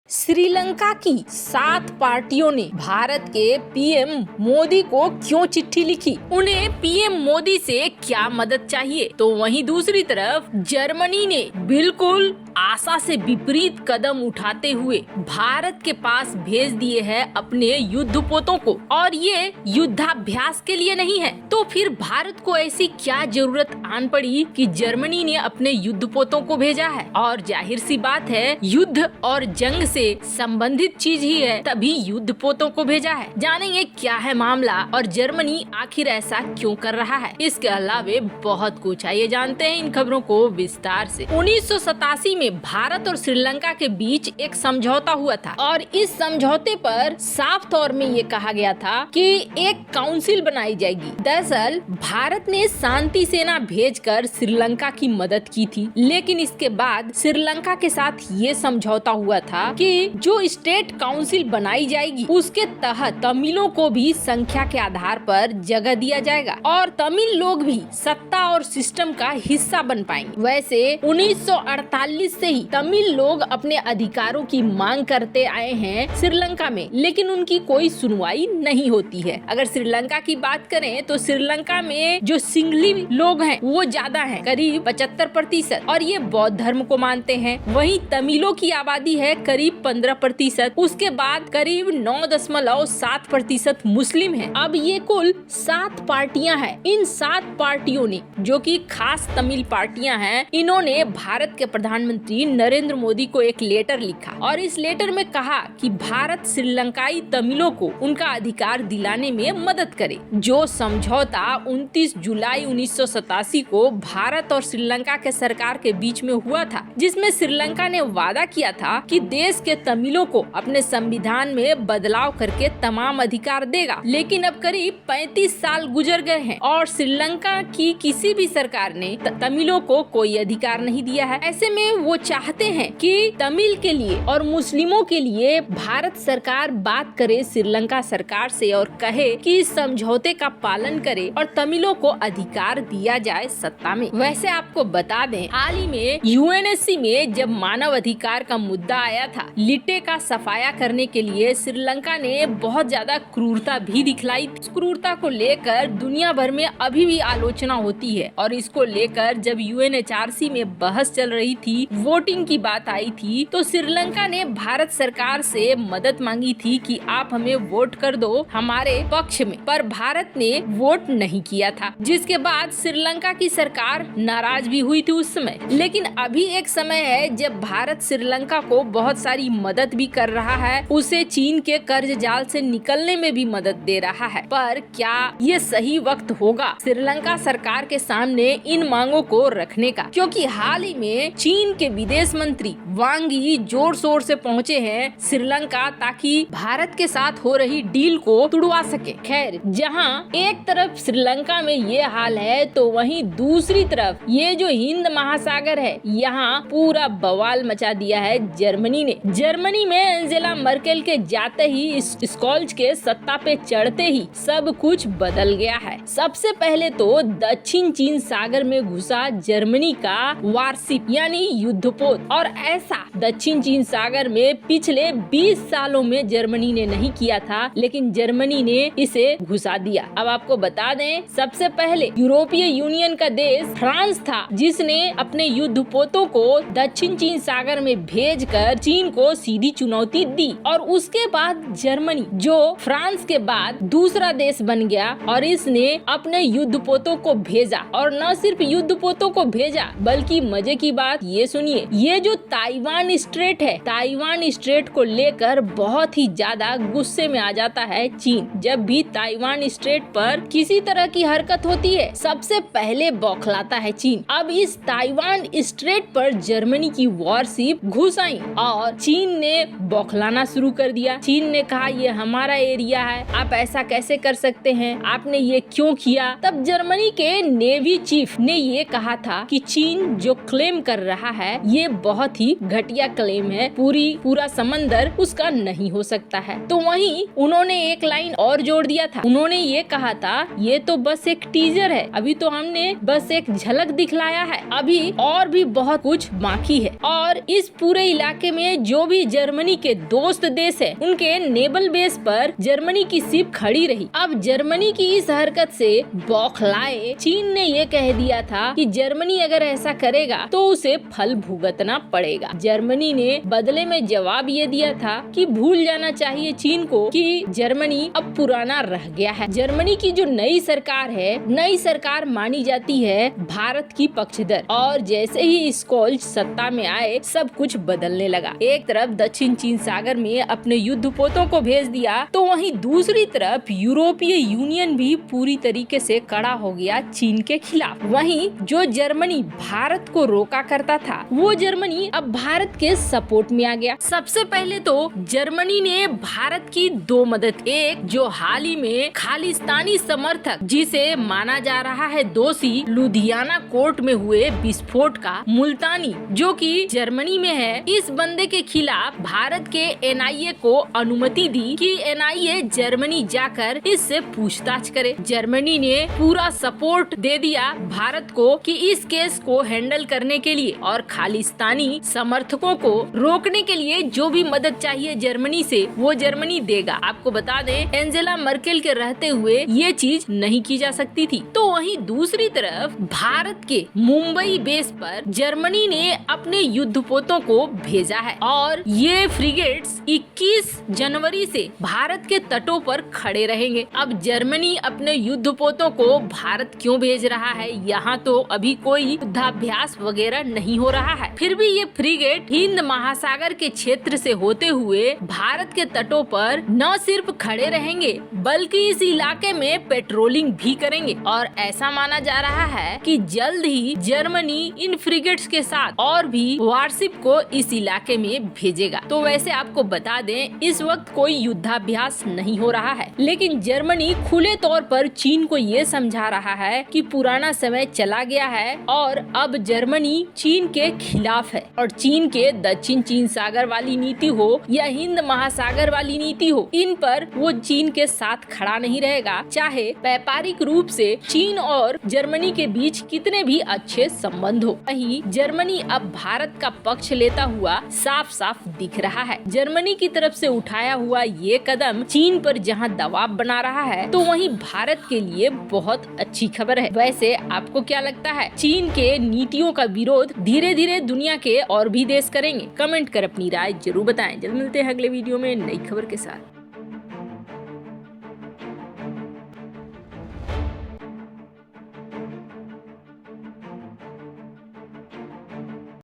श्रीलंका की 7 पार्टियों ने भारत के पीएम मोदी को क्यों चिट्ठी लिखी, उन्हें पीएम मोदी से क्या मदद चाहिए। तो वहीं दूसरी तरफ जर्मनी ने बिल्कुल आशा से विपरीत कदम उठाते हुए भारत के पास भेज दिए हैं अपने युद्धपोतों को, और ये युद्धाभ्यास के लिए नहीं है। तो फिर भारत को ऐसी क्या जरूरत आन पड़ी कि जर्मनी ने अपने युद्धपोतों को भेजा है। और जाहिर सी बात है, युद्ध और जंग से संबंधित चीज ही है, तभी युद्धपोतों को भेजा है। जानेंगे क्या है मामला और जर्मनी आखिर ऐसा क्यों कर रहा है। इसके अलावे बहुत कुछ आइए जानते हैं इन खबरों को विस्तार से। 1987 में भारत और श्रीलंका के बीच एक समझौता हुआ था और इस समझौते पर साफ तौर में ये कहा गया था कि एक काउंसिल बनाई जाएगी। दरअसल भारत ने शांति सेना भेजकर श्रीलंका की मदद की थी, लेकिन इसके बाद श्रीलंका के साथ ये समझौता हुआ था कि जो स्टेट काउंसिल बनाई जाएगी उसके तहत तमिलों को भी संख्या के आधार पर जगह दिया जाएगा और तमिल लोग भी सत्ता और सिस्टम का हिस्सा बन पाएंगे। वैसे 1948 से ही तमिल लोग अपने अधिकारों की मांग करते आए हैं श्रीलंका में, लेकिन उनकी कोई सुनवाई नहीं होती है। अगर श्रीलंका की बात करें तो श्रीलंका में जो सिंगली लोग हैं वो ज्यादा हैं, करीब 75%, और ये बौद्ध धर्म को मानते हैं। वहीं तमिलों की आबादी है करीब 15%, उसके बाद करीब 9.7% मुस्लिम हैं। अब ये कुल 7 पार्टियां हैं। इन 7 पार्टियों ने, जो कि खास तमिल पार्टियां हैं, इन्होंने भारत के प्रधानमंत्री नरेंद्र मोदी को एक लेटर लिखा और इस लेटर में कहा कि भारत श्रीलंकाई तमिलों को उनका अधिकार दिलाने में मदद करे। जो समझौता 29 जुलाई 1987 को भारत और श्रीलंका के सरकार के बीच में हुआ था, जिसमें श्रीलंका ने वादा किया था कि देश के तमिलों को अपने संविधान में बदलाव करके तमाम अधिकार देगा। लेकिन अब करीब 35 साल गुजर गए हैं और श्रीलंका की किसी भी सरकार ने तमिलों को कोई अधिकार नहीं दिया है। ऐसे में वो चाहते हैं कि तमिल के लिए और मुस्लिमों के लिए भारत सरकार बात करे श्रीलंका सरकार से और कहे कि इस समझौते का पालन करे और तमिलों को अधिकार दिया जाए सत्ता में। वैसे आपको बता दें, हाल ही में यूएनएससी में जब मानव अधिकार का मुद्दा आया था, लिटे का सफाया करने के लिए श्रीलंका ने बहुत ज्यादा क्रूरता भी दिखलाई। इस क्रूरता को लेकर दुनिया भर में अभी भी आलोचना होती है और इसको लेकर जब यूएनएचआरसी में बहस चल रही थी, वोटिंग की बात आई थी, तो श्रीलंका ने भारत सरकार से मदद मांगी थी कि आप हमें वोट कर दो हमारे पक्ष में, पर भारत ने वोट नहीं किया था, जिसके बाद श्रीलंका की सरकार नाराज भी हुई थी उस समय। लेकिन अभी एक समय है जब भारत श्रीलंका को बहुत सारी मदद भी कर रहा है, उसे चीन के कर्ज जाल से निकलने में भी मदद दे रहा है। पर क्या ये सही वक्त होगा श्रीलंका सरकार के सामने इन मांगों को रखने का? क्योंकि हाल ही में चीन के विदेश मंत्री वांग यी जोर शोर से पहुंचे हैं श्रीलंका, ताकि भारत के साथ हो रही डील को तुड़वा सके। खैर, जहां एक तरफ श्रीलंका में ये हाल है, तो वहीं दूसरी तरफ ये जो हिंद महासागर है, यहाँ पूरा बवाल मचा दिया है जर्मनी ने। जर्मनी में एंजेला मर्केल के जाते ही, स्कोल्ज के सत्ता पे चढ़ते ही सब कुछ बदल गया है। सबसे पहले तो दक्षिण चीन सागर में घुसा जर्मनी का वारशिप यानी युद्धपोत, और ऐसा दक्षिण चीन सागर में पिछले 20 सालों में जर्मनी ने नहीं किया था, लेकिन जर्मनी ने इसे घुसा दिया। अब आपको बता दें, सबसे पहले यूरोपीय यूनियन का देश फ्रांस था, जिसने अपने युद्धपोतों को दक्षिण चीन सागर में भेजकर चीन को सीधी चुनौती दी, और उसके बाद जर्मनी, जो फ्रांस के बाद दूसरा देश बन गया, और इसने अपने युद्धपोतों को भेजा। और न सिर्फ युद्धपोतों को भेजा, बल्कि मजे की बात ये सुनिए, ये जो ताइवान स्ट्रेट है, ताइवान स्ट्रेट को लेकर बहुत ही ज्यादा गुस्से में आ जाता है चीन। जब भी ताइवान स्ट्रेट पर किसी तरह की हरकत होती है, सबसे पहले बौखलाता है चीन। अब इस ताइवान स्ट्रेट पर जर्मनी की वॉरशिप घुस आई और चीन ने बौखलाना शुरू कर दिया। चीन ने कहा, ये हमारा एरिया है, आप ऐसा कैसे कर सकते हैं, आपने ये क्यों किया? तब जर्मनी के नेवी चीफ ने ये कहा था कि चीन जो क्लेम कर रहा है ये बहुत ही घटिया क्लेम है। पूरा समंदर उसका नहीं हो सकता है। तो वहीं उन्होंने एक लाइन और जोड़ दिया था। उन्होंने ये कहा था ये तो बस एक टीजर है, अभी तो हमने बस एक झलक दिखलाया है, अभी और भी बहुत कुछ बाकी है। और इस पूरे इलाके में जो भी जर्मनी के दोस्त देश है उनके नेवल बेस पर जर्मनी की शिप खड़ी रही। अब जर्मनी की इस हरकत से बौखलाए चीन ने ये कह दिया था कि जर्मनी अगर ऐसा करेगा तो उसे फल भुगतना पड़ेगा। जर्मनी ने बदले में जवाब ये दिया था कि भूल जाना चाहिए चीन को कि जर्मनी अब पुराना रह गया है। जर्मनी की जो नई सरकार है, नई सरकार मानी जाती है भारत की पक्षधर। और जैसे ही स्कोल्ज सत्ता में आए सब कुछ बदलने लगा। एक तरफ दक्षिण चीन सागर में अपने युद्धपोतों को भेज दिया तो वहीं दूसरी तरफ यूरोपीय यूनियन भी पूरी तरीके से खड़ा हो गया चीन के खिलाफ। वहीं जो जर्मनी भारत को रोका करता था वो जर्मनी अब भारत के सपोर्ट में आ गया। सबसे पहले तो जर्मनी ने भारत की दो मदद। एक जो हाल ही में खालिस्तानी समर्थक जिसे माना जा रहा है दोषी लुधियाना कोर्ट में हुए विस्फोट का, मुल्तानी जो कि जर्मनी में है, इस बंदे के खिलाफ भारत के एनआईए को अनुमति दी कि एनआईए जर्मनी जाकर इससे पूछताछ करे। जर्मनी ने पूरा सपोर्ट दे दिया भारत को कि इस केस को हैंडल करने के लिए और खालिस्तानी समर्थकों को रोकने के लिए जो भी मदद चाहिए जर्मनी से वो जर्मनी देगा। आपको बता दें एंजेला मर्केल के रहते हुए ये चीज नहीं की जा सकती थी। तो वहीं दूसरी तरफ भारत के मुंबई बेस पर जर्मनी ने अपने युद्धपोतों को भेजा है और ये फ्रिगेट्स 21 जनवरी से भारत के तटों पर खड़े रहेंगे। अब जर्मनी अपने युद्धपोतों को भारत क्यों भेज रहा है? यहाँ तो अभी कोई युद्धाभ्यास वगैरह नहीं हो रहा है, फिर भी ये फ्रिगेट हिंद महासागर के क्षेत्र से होते हुए भारत के तटों पर न सिर्फ खड़े रहेंगे बल्कि इस इलाके में पेट्रोलिंग भी करेंगे। और ऐसा माना जा रहा है कि जल्द ही जर्मनी इन फ्रिगेट्स के साथ और भी वारशिप को इस इलाके में भेजेगा। तो वैसे आपको बता दें इस वक्त कोई युद्धाभ्यास नहीं हो रहा है, लेकिन जर्मनी खुले तौर पर चीन को ये समझा रहा है कि पुराना समय चला गया है और अब जर्मनी चीन के खिलाफ है। और चीन के दक्षिण चीन सागर वाली नीति हो या हिंद महासागर वाली नीति हो, इन पर वो चीन के साथ खड़ा नहीं रहेगा, चाहे व्यापारिक रूप से चीन और जर्मनी के बीच कितने भी अच्छे संबंध हो। वहीं जर्मनी अब भारत का पक्ष लेता हुआ साफ साफ दिख रहा है। जर्मनी की तरफ से उठाया हुआ ये कदम चीन पर जहां दबाव बना रहा है तो वहीं भारत के लिए बहुत अच्छी खबर है। वैसे आपको क्या लगता है? चीन के नीतियों का विरोध धीरे धीरे दुनिया के और भी देश करेंगे? कमेंट कर अपनी राय जरूर बताएं। जल्द मिलते हैं अगले वीडियो में नई खबर के साथ।